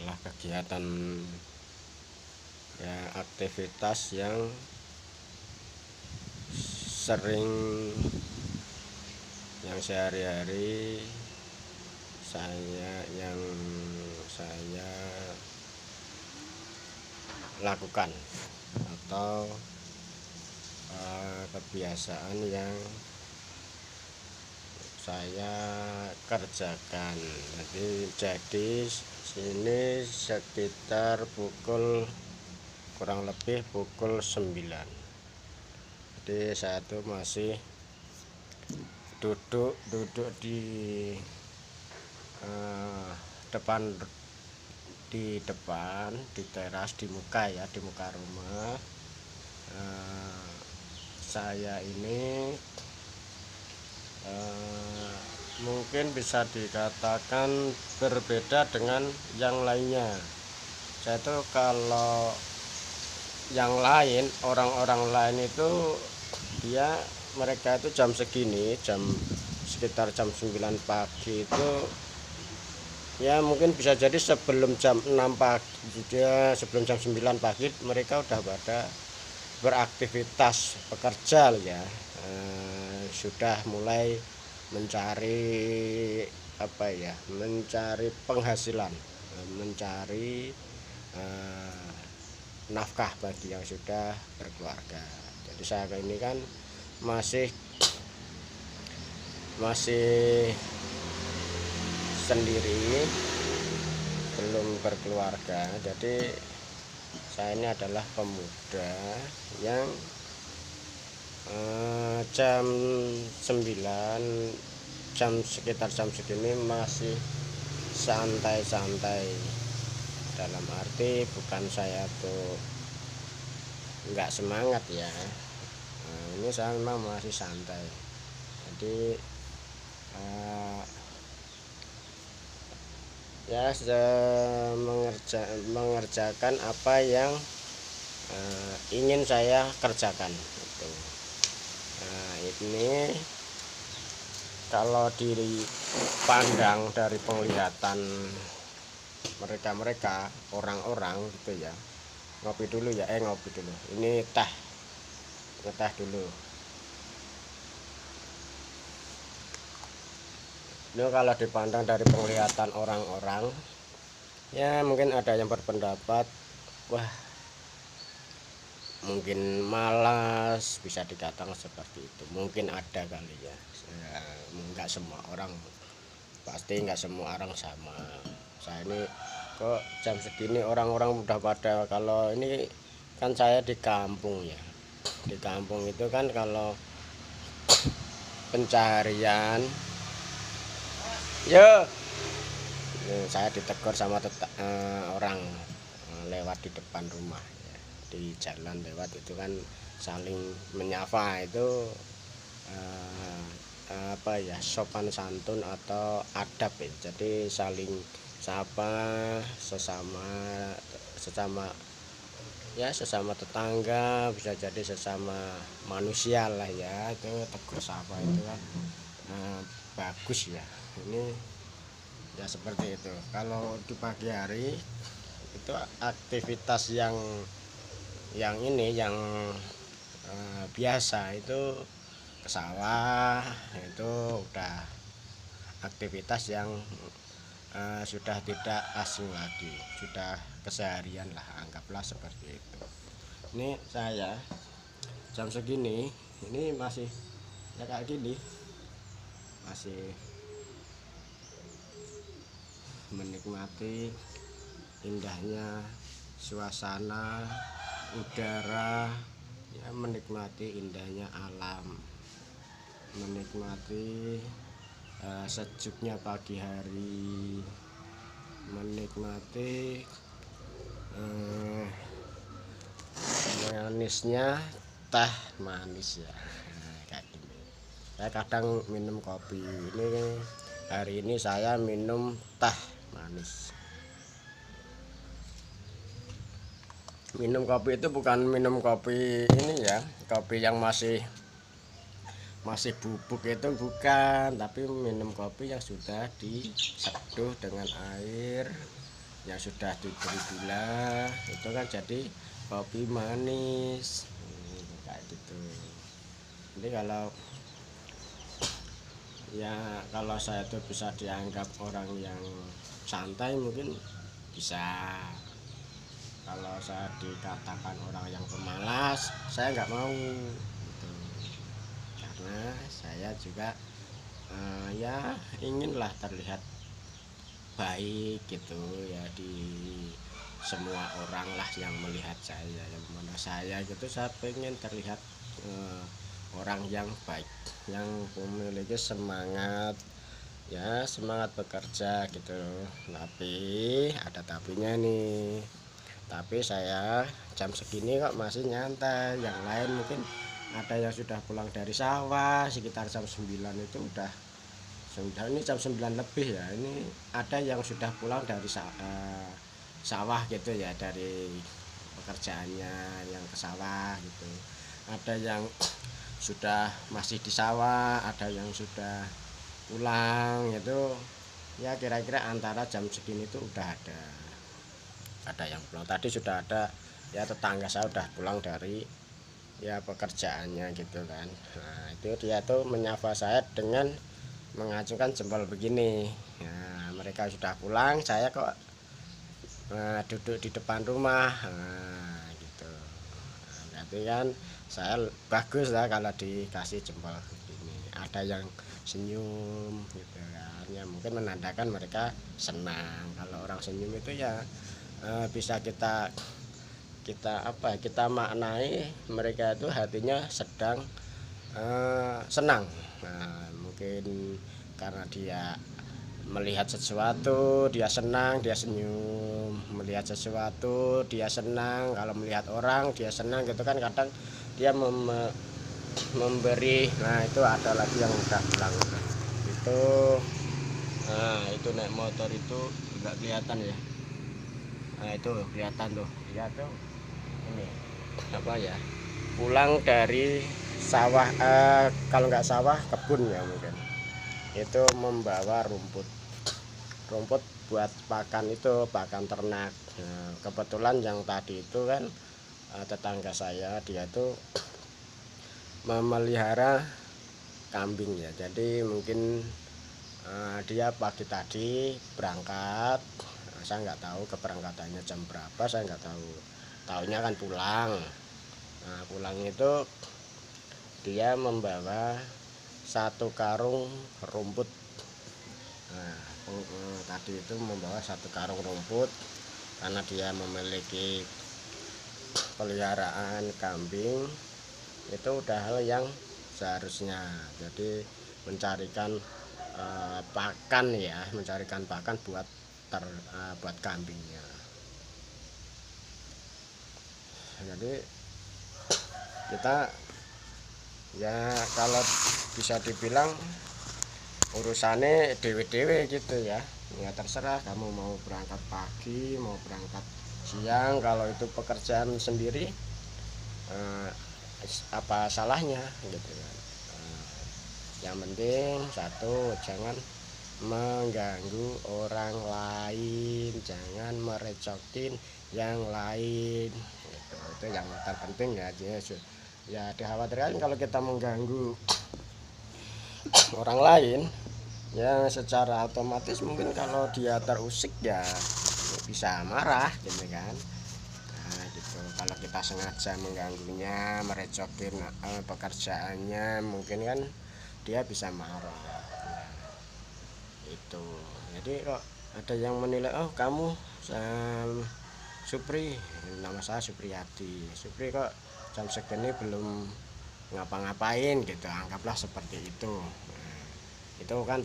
adalah kegiatan ya, aktivitas yang sering yang sehari-hari saya lakukan, atau kebiasaan yang saya kerjakan. Jadi sini sekitar kurang lebih pukul 9. Jadi saya tuh masih duduk di depan di teras, di muka rumah. Saya ini mungkin bisa dikatakan berbeda dengan yang lainnya. Saya tuh kalau yang lain, orang-orang lain itu mereka itu jam segini, sekitar jam 9 pagi itu ya mungkin bisa jadi sebelum jam 6 pagi, sebelum jam 9 pagi mereka udah pada beraktivitas bekerja ya. Sudah mulai mencari mencari penghasilan, mencari nafkah bagi yang sudah berkeluarga. Jadi saya ini kan masih sendiri, belum berkeluarga. Jadi saya ini adalah pemuda yang jam 9, sekitar jam segini masih santai-santai. Dalam arti bukan saya tuh nggak semangat ya, ini saya memang masih santai. Jadi ya mengerjakan apa yang ingin saya kerjakan gitu. Ini kalau dipandang dari penglihatan mereka orang-orang gitu ya. Ngopi dulu. Ini ngeteh dulu. Ini kalau dipandang dari penglihatan orang-orang ya mungkin ada yang berpendapat wah mungkin malas, bisa dikatakan seperti itu. Mungkin ada kali ya. Enggak semua orang, pasti enggak semua orang sama. Saya ini kok jam segini orang-orang udah pada, kalau ini kan saya di kampung ya. Di kampung itu kan kalau pencaharian saya ditegur sama orang lewat di depan rumah ya. Di jalan lewat itu kan saling menyapa, itu sopan santun atau adab ya. Jadi saling sapa sesama tetangga, bisa jadi sesama manusia lah ya. Itu tegur sapa itu kan bagus ya. Ini ya seperti itu. Kalau di pagi hari itu aktivitas yang biasa itu ke sawah, itu udah aktivitas yang sudah tidak asing lagi, sudah keseharian lah, anggaplah seperti itu. Ini saya jam segini ini masih ya kayak gini, masih menikmati indahnya suasana udara ya, menikmati indahnya alam, menikmati sejuknya pagi hari, menikmati manisnya teh manis ya. Kayak gini. Saya kadang minum kopi. Ini hari ini saya minum teh manis. Minum kopi itu bukan minum kopi ini ya, kopi yang masih bubuk itu bukan, tapi minum kopi yang sudah diseduh dengan air yang sudah diberi gula itu kan jadi kopi manis. Kayak gitu. Jadi kalau saya tuh bisa dianggap orang yang santai mungkin bisa. Kalau saya dikatakan orang yang pemalas, saya nggak mau gitu. Karena saya juga ya inginlah terlihat baik gitu ya di semua orang lah yang melihat saya, yang mana saya gitu. Saya pengen terlihat orang yang baik, yang memiliki semangat ya, semangat bekerja gitu. Tapi ada tapinya nih. Tapi saya jam segini kok masih nyantai. Yang lain mungkin ada yang sudah pulang dari sawah sekitar jam 9 itu sudah ini jam 9 lebih ya. Ini ada yang sudah pulang dari sawah gitu ya, dari pekerjaannya yang ke sawah gitu. Ada yang sudah masih di sawah, ada yang sudah pulang itu ya, kira-kira antara jam segini itu udah ada yang pulang. Tadi sudah ada ya, tetangga saya udah pulang dari ya pekerjaannya gitu kan. Nah itu dia tuh menyapa saya dengan mengacungkan jempol begini. Nah, mereka sudah pulang, saya kok duduk di depan rumah. Nah, gitu. Nah, berarti kan saya bagus lah kalau dikasih jempol begini. Ada yang senyum gitu kan. Ya mungkin menandakan mereka senang. Kalau orang senyum itu ya bisa kita maknai mereka itu hatinya sedang senang. Nah, mungkin karena dia melihat sesuatu dia senang, dia senyum. Melihat sesuatu dia senang, kalau melihat orang dia senang gitu kan. Kadang dia memberi. Nah itu ada lagi yang udah pulang itu. Nah itu naik motor itu nggak kelihatan ya. Nah itu kelihatan tuh, dia tuh ini apa ya, pulang dari sawah, kalau nggak sawah kebun ya mungkin. Itu membawa rumput buat pakan, itu pakan ternak. Nah, kebetulan yang tadi itu kan tetangga saya, dia tuh memelihara kambing ya. Jadi mungkin dia pagi tadi berangkat. Saya nggak tahu keberangkatannya jam berapa, saya nggak tahu. Taunya kan pulang. Nah, pulang itu dia membawa satu karung rumput. Nah, tadi itu membawa satu karung rumput karena dia memiliki peliharaan kambing. Itu udah hal yang seharusnya. Jadi mencarikan pakan ya, mencarikan pakan buat kambingnya. Jadi kita ya kalau bisa dibilang urusannya dewe-dewe gitu ya. Ya terserah kamu mau berangkat pagi, mau berangkat siang. Kalau itu pekerjaan sendiri, apa salahnya gitu kan. Yang penting satu, jangan mengganggu orang lain, jangan merecokin yang lain gitu. Itu yang terpenting ya. Ya dikhawatirkan kalau kita mengganggu orang lain ya, secara otomatis mungkin kalau dia terusik ya bisa marah gitu kan. Nah gitu, kalau kita sengaja mengganggunya, merecokin pekerjaannya, mungkin kan dia bisa marah. Nah, itu jadi kok ada yang menilai, oh kamu Supri, nama saya Supriyadi, Supri kok jam segini belum ngapa-ngapain gitu, anggaplah seperti itu. Nah, itu kan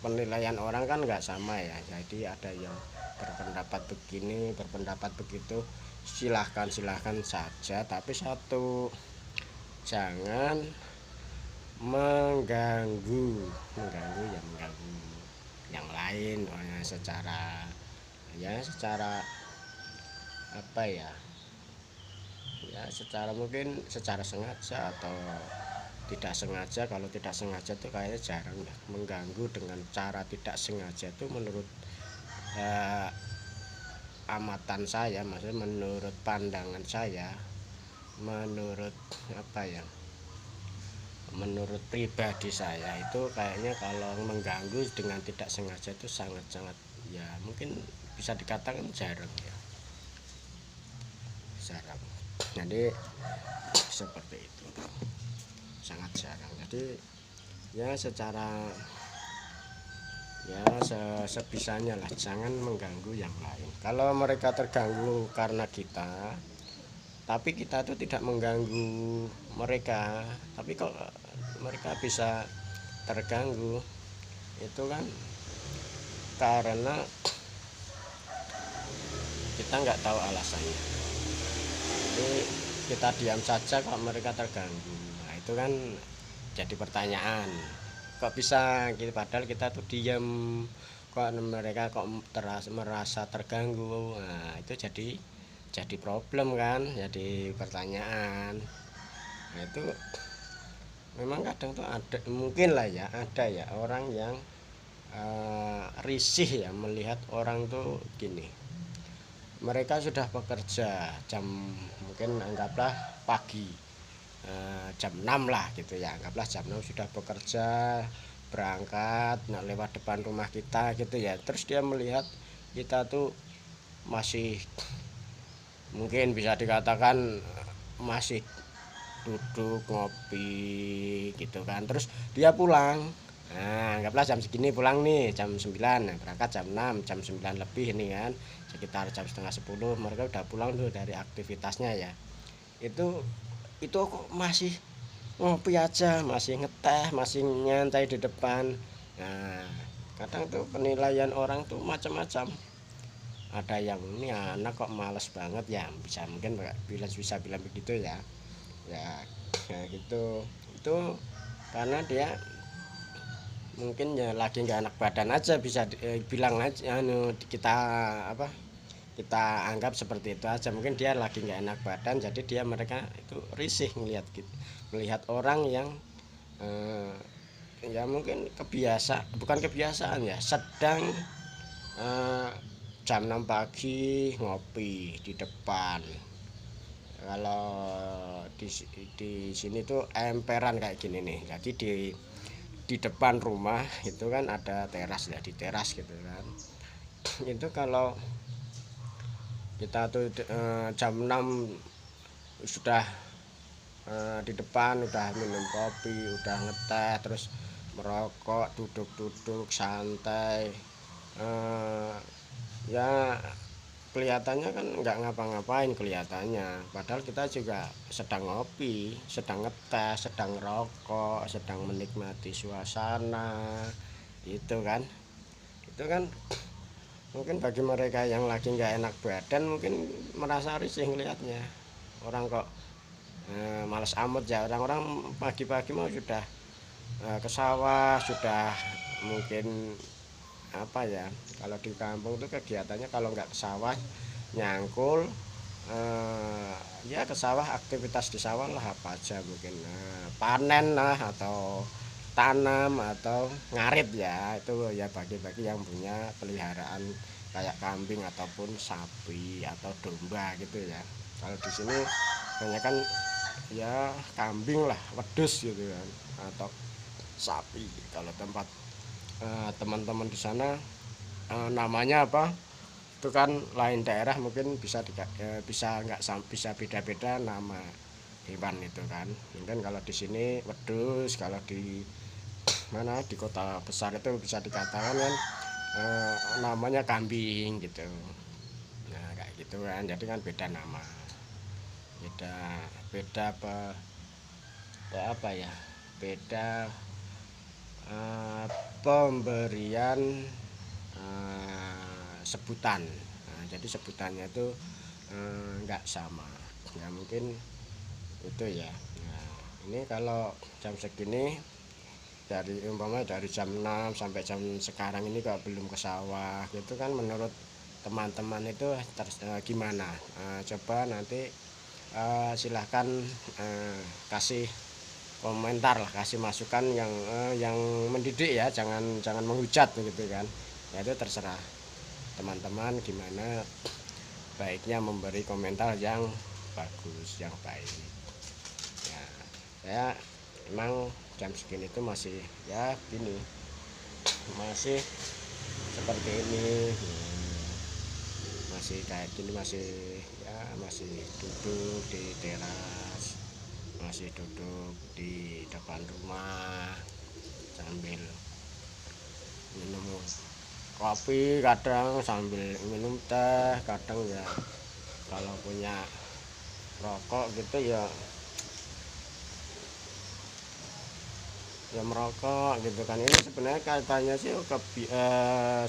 penilaian orang kan nggak sama ya. Jadi ada yang berpendapat begini, berpendapat begitu, silahkan saja. Tapi satu, jangan mengganggu yang lain secara apa ya, secara mungkin secara sengaja atau tidak sengaja. Kalau tidak sengaja tuh kayaknya jarang ya. Mengganggu dengan cara tidak sengaja tuh menurut amatan saya, maksudnya menurut pandangan saya, menurut apa ya, menurut pribadi saya itu kayaknya kalau mengganggu dengan tidak sengaja itu sangat-sangat, ya mungkin bisa dikatakan jarang ya, jarang. Jadi seperti itu, sangat jarang. Jadi ya secara ya sebisanya lah, jangan mengganggu yang lain. Kalau mereka terganggu karena kita, tapi kita tuh tidak mengganggu mereka, tapi kok mereka bisa terganggu, itu kan karena kita nggak tahu alasannya. Jadi kita diam saja kok mereka terganggu, nah itu kan jadi pertanyaan, kok bisa gitu, padahal kita tuh diam kok mereka kok merasa terganggu. Nah itu jadi problem kan, jadi pertanyaan. Nah itu memang kadang tuh ada, mungkin lah ya, ada ya orang yang risih ya melihat orang tuh gini, mereka sudah bekerja jam, mungkin anggaplah pagi, jam 6 lah gitu ya, anggaplah jam 6 sudah bekerja, berangkat, nah lewat depan rumah kita gitu ya, terus dia melihat kita tuh masih, mungkin bisa dikatakan masih duduk ngopi gitu kan, terus dia pulang. Nah anggaplah jam segini pulang nih, jam 9, nah, berangkat jam 6, jam 9 lebih ini kan, sekitar jam setengah 10 mereka udah pulang tuh dari aktivitasnya ya. Itu kok masih ngopi aja, masih ngeteh, masih nyantai di depan. Nah kadang tuh penilaian orang tuh macam-macam, ada yang ini anak kok males banget ya, bisa mungkin bisa bilang begitu ya, ya gitu. Itu karena dia mungkin ya lagi nggak enak badan aja, bisa bilang aja kita apa, kita anggap seperti itu aja, mungkin dia lagi nggak enak badan, jadi mereka itu risih melihat orang yang ya mungkin bukan kebiasaan ya, sedang eh, jam 6 pagi ngopi di depan. Kalau di sini tuh emperan kayak gini nih, jadi di depan rumah itu kan ada teras ya, di teras gitu kan. Itu kalau kita tuh jam 6 sudah di depan, udah minum kopi, udah ngeteh, terus merokok, duduk-duduk santai, ya kelihatannya kan nggak ngapa-ngapain kelihatannya, padahal kita juga sedang ngopi, sedang ngeteh, sedang rokok, sedang menikmati suasana itu kan. Itu kan mungkin bagi mereka yang lagi nggak enak badan mungkin merasa risih ngelihatnya, orang kok males amat ya, orang-orang pagi-pagi mau sudah ke sawah, sudah mungkin apa ya, kalau di kampung tuh kegiatannya kalau nggak ke sawah nyangkul, ya ke sawah, aktivitas di sawah lah apa aja, mungkin panen lah atau tanam atau ngarit ya, itu ya bagi-bagi yang punya peliharaan kayak kambing ataupun sapi atau domba gitu ya. Kalau di sini banyak kan ya kambing lah, wedhus gitu kan, atau sapi. Kalau tempat teman-teman di sana namanya apa itu kan lain daerah, mungkin bisa nggak bisa beda-beda nama hewan itu kan. Mungkin kalau di sini wedhus, kalau di mana di kota besar itu bisa dikatakan kan namanya kambing gitu. Nah kayak gitu kan, jadi kan beda nama, beda beda apa ya, beda pemberian sebutan. Nah, jadi sebutannya itu nggak sama ya, mungkin itu ya. Nah, ini kalau jam segini, dari dari jam 6 sampai jam sekarang ini kalau belum ke sawah gitu kan, menurut teman-teman itu gimana? Coba nanti silahkan kasih komentar lah, kasih masukan yang mendidik ya, jangan menghujat gitu kan. Ya itu terserah teman-teman gimana baiknya memberi komentar yang bagus, yang baik ya. Saya emang jam segini itu masih ya gini, masih seperti ini, masih kayak gini, masih ya masih duduk di teras, masih duduk di depan rumah sambil minum kopi, kadang sambil minum teh, kadang ya kalau punya rokok gitu ya merokok gitu kan. Ini sebenarnya katanya sih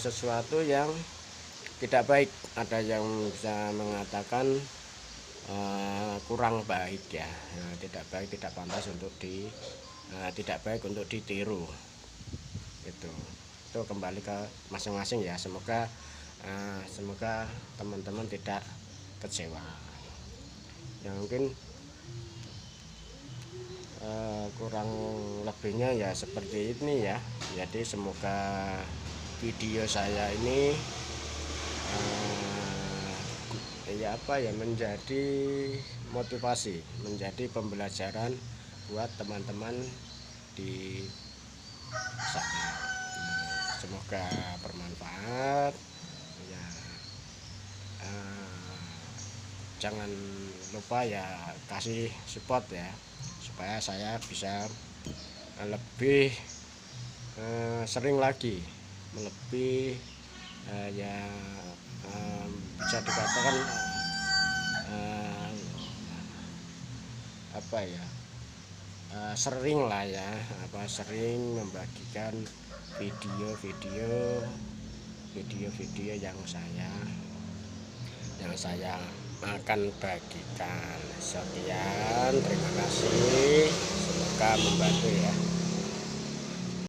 sesuatu yang tidak baik. Ada yang bisa mengatakan kurang baik ya, tidak baik, tidak pantas untuk tidak baik untuk ditiru gitu. Itu kembali ke masing-masing ya. Semoga teman-teman tidak kecewa ya. Mungkin kurang lebihnya ya seperti ini ya. Jadi semoga video saya ini ya menjadi motivasi, menjadi pembelajaran buat teman-teman di sana. Semoga bermanfaat ya. Jangan lupa ya kasih support ya, supaya saya bisa lebih sering lagi, lebih bisa dikatakan sering lah ya, sering membagikan video-video yang saya akan bagikan. Sekian, terima kasih, semoga membantu ya.